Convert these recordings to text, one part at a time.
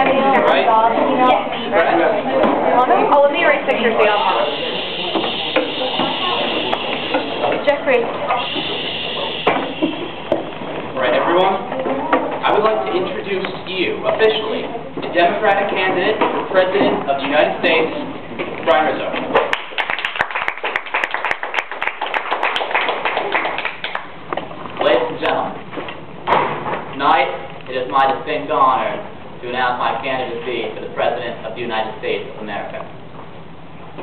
have any Right? Oh, let me erase pictures so y'all know. Jeffrey. Alright, everyone. I would like to introduce you, officially, the Democratic candidate for President of the United States, Brian Rizzo. Ladies and gentlemen, tonight it is my distinct honor to announce my candidacy for the President of the United States of America.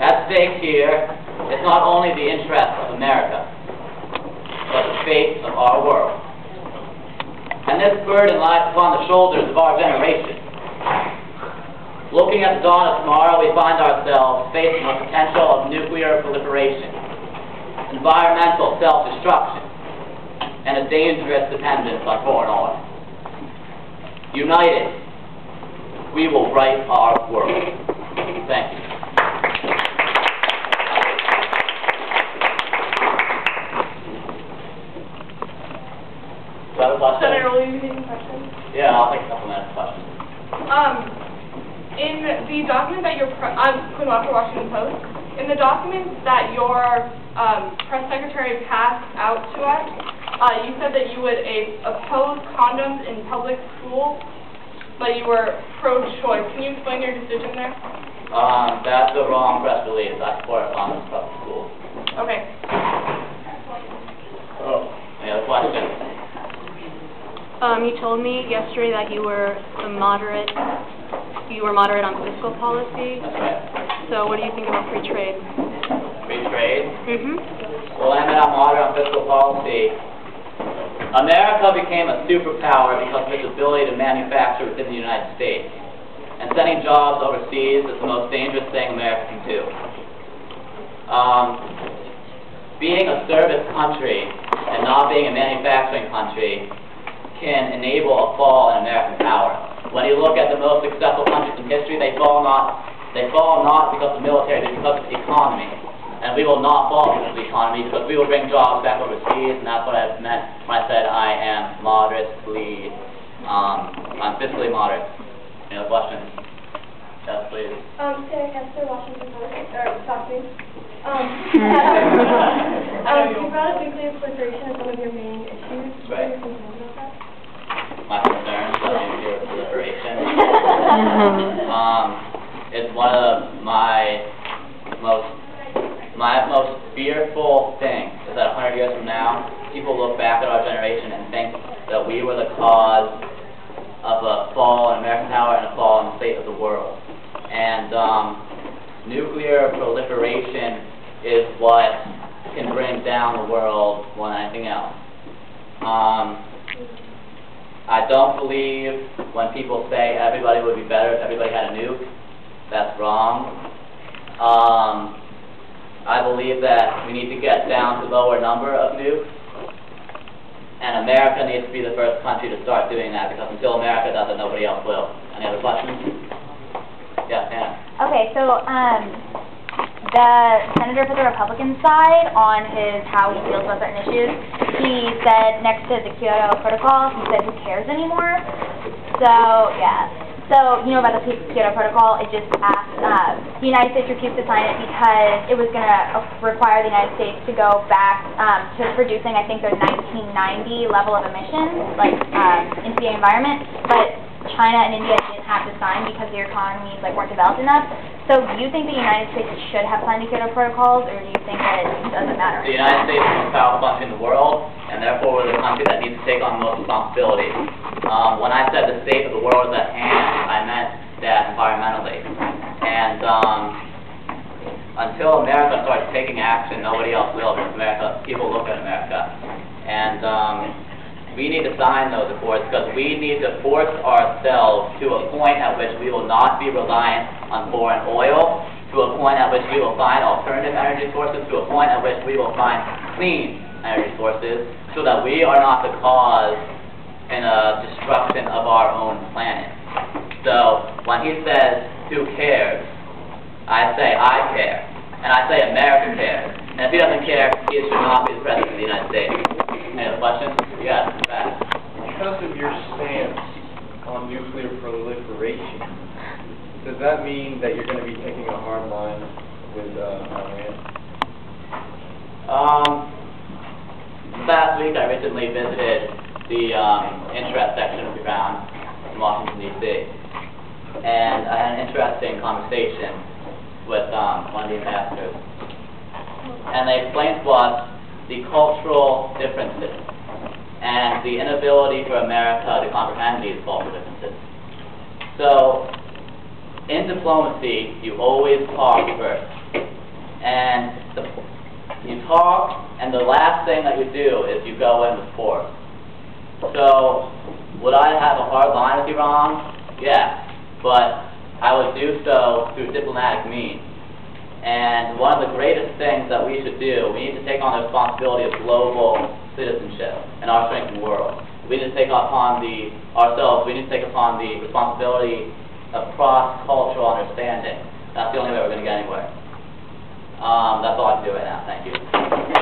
At stake here is not only the interest of America, but the fate of our world. And this burden lies upon the shoulders of our generation. Looking at the dawn of tomorrow, we find ourselves facing the potential of nuclear proliferation, environmental self-destruction, and a dangerous dependence on foreign oil. United, we will right our world. Thank you. Senator, will you be taking questions? Yeah, I'll take a couple minutes of questions. In the document that I'm Quinn Walker, Washington Post. In the document that your press secretary passed out to us, you said that you would oppose condoms in public schools, but you were pro-choice. Can you explain your decision there? That's the wrong press release. I support condoms in public schools. Okay. Any other questions? You told me yesterday that you were moderate on fiscal policy. That's right. So what do you think about free trade? Free trade? Mm-hmm. Well, I'm moderate on fiscal policy. America became a superpower because of its ability to manufacture within the United States. And sending jobs overseas is the most dangerous thing America can do. Being a service country and not being a manufacturing country can enable a fall in American power. When you look at the most successful countries in history, they fall not because of the military, but because of the economy. And we will not fall because of the economy, because we will bring jobs back overseas, and that's what I meant when I said I am moderately, I'm fiscally moderate. Any other questions? Yes, please. Sarah Kester, Washington Post, or Fox News. You brought up nuclear proliferation as one of your main issues. Right. What are your concerns about that? My concerns about nuclear proliferation. It's one of my most fearful things is that 100 years from now, people look back at our generation and think that we were the cause of a fall in American power and a fall in the state of the world. And nuclear proliferation is what can bring down the world more than anything else. I don't believe when people say everybody would be better if everybody had a nuke. That's wrong. I believe that we need to get down to a lower number of nukes, and America needs to be the first country to start doing that, because until America does it, nobody else will. Any other questions? Yeah, Hannah. Okay, so the senator for the Republican side, on how he feels about certain issues, he said next to the Kyoto Protocol, he said, who cares anymore? So, yeah. So, you know about the Kyoto Protocol, it just asked, the United States refused to sign it because it was going to require the United States to go back to producing, I think, their 1990 level of emissions, like, into the environment, but China and India didn't have to sign because their economies, like, weren't developed enough. So, do you think the United States should have signed the Kyoto Protocols, or do you think that it doesn't matter? The United States is the most powerful country in the world, and therefore we're the country that needs to take on the most responsibility. When I said the state of the world is at hand, I meant that environmentally. And until America starts taking action, nobody else will, because people look at America. And we need to sign those accords because we need to force ourselves to a point at which we will not be reliant on foreign oil, to a point at which we will find alternative energy sources, to a point at which we will find clean energy sources, so that we are not the cause in a destruction of our own planet. So when he says, who cares, I say, I care. And I say, America cares. And if he doesn't care, he should not be the President of the United States. Any other questions? Yes, back. Because of your stance on nuclear proliferation, Does that mean that you're going to be taking a hard line with Iran? Last week I recently visited the interest section of the ground in Washington, D.C. And I had an interesting conversation with one of the ambassadors. And they explained to us the cultural differences and the inability for America to comprehend these cultural differences. So, in diplomacy, you always talk first. And you talk, and the last thing that you do is you go in with force. So, would I have a hard line with Iran? Yeah. But I would do so through diplomatic means. And one of the greatest things that we should do, we need to take on the responsibility of global citizenship and our strength in the world. We need to take upon we need to take upon the responsibility of cross-cultural understanding. That's the only way we're going to get anywhere. That's all I can do right now. Thank you.